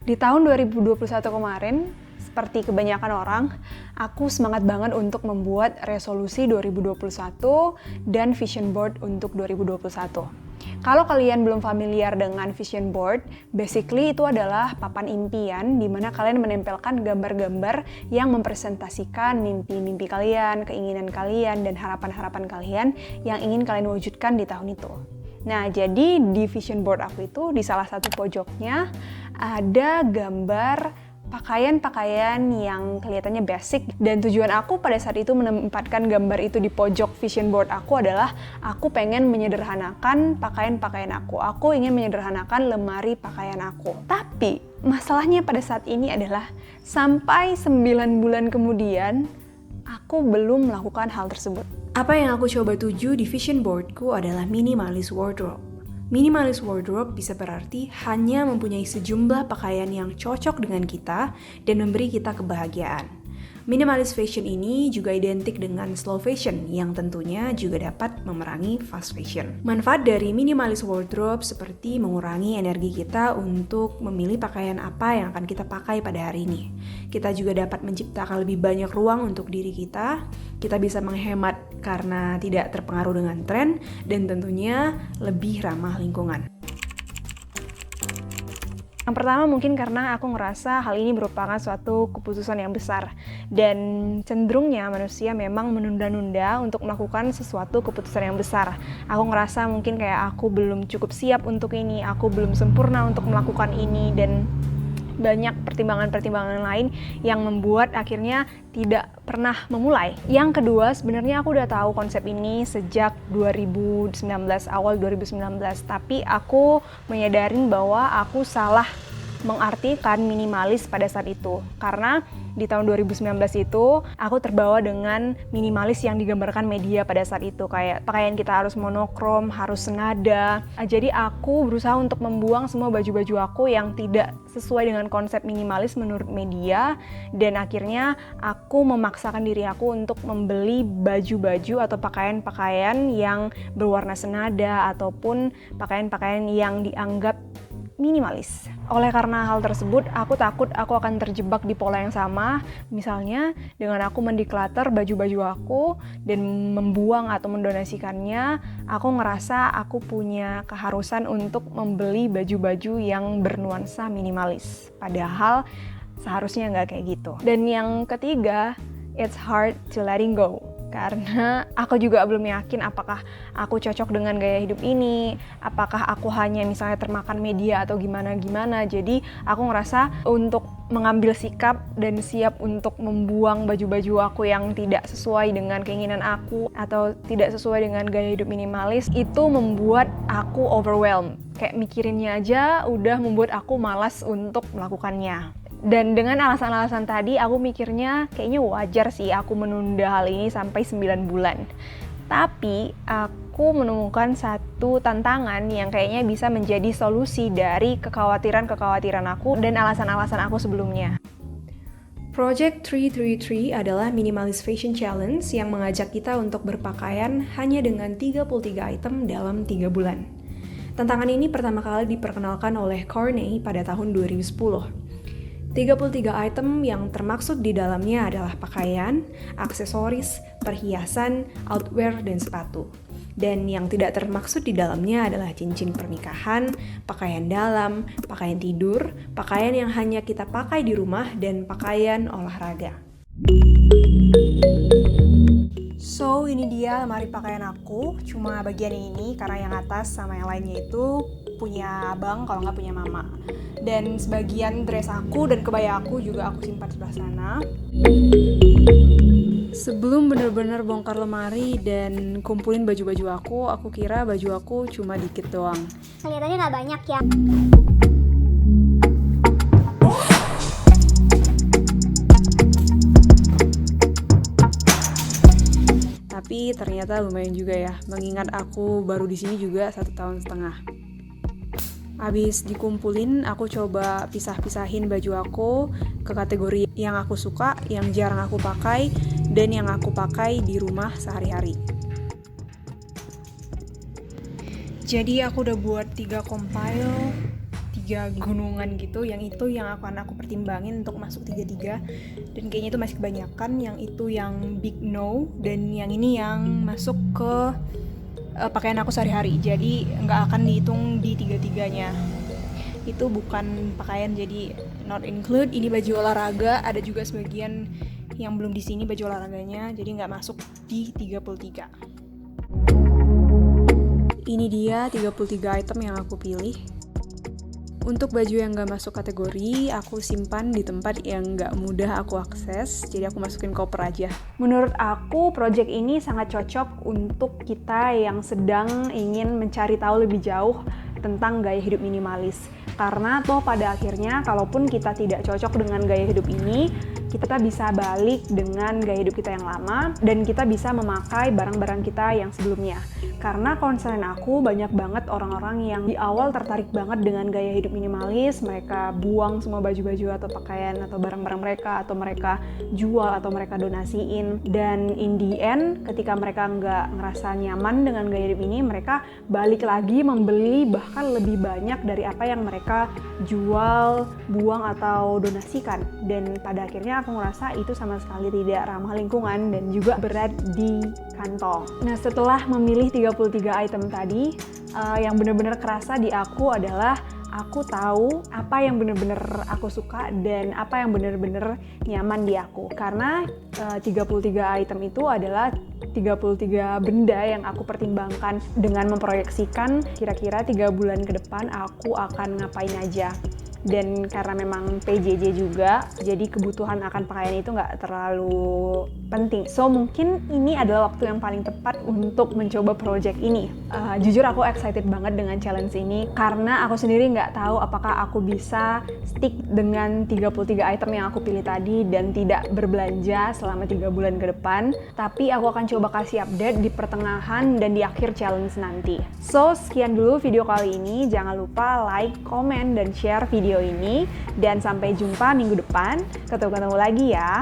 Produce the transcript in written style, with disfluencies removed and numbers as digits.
Di tahun 2021 kemarin, seperti kebanyakan orang, aku semangat banget untuk membuat resolusi 2021 dan vision board untuk 2021. Kalau kalian belum familiar dengan vision board, basically itu adalah papan impian di mana kalian menempelkan gambar-gambar yang mempresentasikan mimpi-mimpi kalian, keinginan kalian, dan harapan-harapan kalian yang ingin kalian wujudkan di tahun itu. Nah, jadi di vision board aku itu, di salah satu pojoknya ada gambar pakaian-pakaian yang kelihatannya basic, dan tujuan aku pada saat itu menempatkan gambar itu di pojok vision board aku adalah aku pengen menyederhanakan pakaian-pakaian aku. Aku ingin menyederhanakan lemari pakaian aku. Tapi masalahnya pada saat ini adalah sampai 9 bulan kemudian aku belum melakukan hal tersebut. Apa yang aku coba tuju di vision boardku adalah minimalist wardrobe. Minimalist wardrobe bisa berarti hanya mempunyai sejumlah pakaian yang cocok dengan kita dan memberi kita kebahagiaan. Minimalist fashion ini juga identik dengan slow fashion yang tentunya juga dapat memerangi fast fashion. Manfaat dari minimalist wardrobe seperti mengurangi energi kita untuk memilih pakaian apa yang akan kita pakai pada hari ini. Kita juga dapat menciptakan lebih banyak ruang untuk diri kita. Kita bisa menghemat karena tidak terpengaruh dengan tren dan tentunya lebih ramah lingkungan. Yang pertama mungkin karena aku ngerasa hal ini merupakan suatu keputusan yang besar dan cenderungnya manusia memang menunda-nunda untuk melakukan sesuatu keputusan yang besar. Aku ngerasa mungkin kayak aku belum cukup siap untuk ini, aku belum sempurna untuk melakukan ini, dan banyak pertimbangan-pertimbangan lain yang membuat akhirnya tidak pernah memulai. Yang kedua, sebenarnya aku udah tahu konsep ini sejak 2019, awal 2019, tapi aku menyadarin bahwa aku salah mengartikan minimalis pada saat itu. Karena di tahun 2019 itu aku terbawa dengan minimalis yang digambarkan media pada saat itu, kayak pakaian kita harus monokrom, harus senada. Jadi aku berusaha untuk membuang semua baju-baju aku yang tidak sesuai dengan konsep minimalis menurut media, dan akhirnya aku memaksakan diri aku untuk membeli baju-baju atau pakaian-pakaian yang berwarna senada ataupun pakaian-pakaian yang dianggap minimalis. Oleh karena hal tersebut, aku takut aku akan terjebak di pola yang sama. Misalnya, dengan aku mendeclutter baju-baju aku dan membuang atau mendonasikannya, aku ngerasa aku punya keharusan untuk membeli baju-baju yang bernuansa minimalis. Padahal seharusnya nggak kayak gitu. Dan yang ketiga, it's hard to letting go. Karena aku juga belum yakin apakah aku cocok dengan gaya hidup ini, apakah aku hanya misalnya termakan media atau gimana-gimana. Jadi aku ngerasa untuk mengambil sikap dan siap untuk membuang baju-baju aku yang tidak sesuai dengan keinginan aku atau tidak sesuai dengan gaya hidup minimalis, itu membuat aku overwhelmed. Kayak mikirinnya aja udah membuat aku malas untuk melakukannya. Dan dengan alasan-alasan tadi, aku mikirnya kayaknya wajar sih aku menunda hal ini sampai 9 bulan. Tapi aku menemukan satu tantangan yang kayaknya bisa menjadi solusi dari kekhawatiran-kekhawatiran aku dan alasan-alasan aku sebelumnya. Project 333 adalah Minimalist Fashion Challenge yang mengajak kita untuk berpakaian hanya dengan 33 item dalam 3 bulan. Tantangan ini pertama kali diperkenalkan oleh Kourtney pada tahun 2010. 33 item yang termaksud di dalamnya adalah pakaian, aksesoris, perhiasan, outwear, dan sepatu. Dan yang tidak termaksud di dalamnya adalah cincin pernikahan, pakaian dalam, pakaian tidur, pakaian yang hanya kita pakai di rumah, dan pakaian olahraga. So, ini dia lemari pakaian aku. Cuma bagian ini karena yang atas sama yang lainnya itu punya abang, kalau nggak punya mama. Dan sebagian dress aku dan kebaya aku juga aku simpan sebelah sana. Sebelum bener-bener bongkar lemari dan kumpulin baju-baju aku kira baju aku cuma dikit doang. Kelihatannya nggak banyak ya. Tapi ternyata lumayan juga ya, mengingat aku baru di sini juga 1,5 tahun. Habis dikumpulin, aku coba pisah-pisahin baju aku ke kategori yang aku suka, yang jarang aku pakai, dan yang aku pakai di rumah sehari-hari. Jadi aku udah buat 3 compile, 3 gunungan gitu, yang itu yang akan aku pertimbangin untuk masuk 3-3, dan kayaknya itu masih kebanyakan, yang itu yang big no, dan yang ini yang masuk ke pakaian aku sehari-hari, jadi nggak akan dihitung di 3-3-nya. Itu bukan pakaian, jadi not include. Ini baju olahraga, ada juga sebagian yang belum di sini baju olahraganya, jadi nggak masuk di 33. Ini dia 33 item yang aku pilih. Untuk baju yang nggak masuk kategori, aku simpan di tempat yang nggak mudah aku akses, jadi aku masukin koper aja. Menurut aku, project ini sangat cocok untuk kita yang sedang ingin mencari tahu lebih jauh tentang gaya hidup minimalis. Karena toh pada akhirnya, kalaupun kita tidak cocok dengan gaya hidup ini, kita bisa balik dengan gaya hidup kita yang lama, dan kita bisa memakai barang-barang kita yang sebelumnya. Karena concern aku, banyak banget orang-orang yang di awal tertarik banget dengan gaya hidup minimalis, mereka buang semua baju-baju atau pakaian atau barang-barang mereka, atau mereka jual atau mereka donasiin, dan in the end, ketika mereka nggak ngerasa nyaman dengan gaya hidup ini, mereka balik lagi membeli bahkan lebih banyak dari apa yang mereka jual, buang, atau donasikan. Dan pada akhirnya aku ngerasa itu sama sekali tidak ramah lingkungan dan juga berat di kantong. Nah, setelah memilih 33 item tadi, yang benar-benar kerasa di aku adalah aku tahu apa yang benar-benar aku suka dan apa yang benar-benar nyaman di aku. Karena 33 item itu adalah 33 benda yang aku pertimbangkan dengan memproyeksikan kira-kira 3 bulan ke depan aku akan ngapain aja. Dan karena memang PJJ juga, jadi kebutuhan akan pakaian itu nggak terlalu penting. So mungkin ini adalah waktu yang paling tepat untuk mencoba project ini. Jujur aku excited banget dengan challenge ini, karena aku sendiri nggak tahu apakah aku bisa stick dengan 33 item yang aku pilih tadi dan tidak berbelanja selama 3 bulan ke depan. Tapi aku akan coba kasih update di pertengahan dan di akhir challenge nanti. So sekian dulu video kali ini. Jangan lupa like, comment, dan share video ini, dan sampai jumpa minggu depan. Ketemu lagi ya.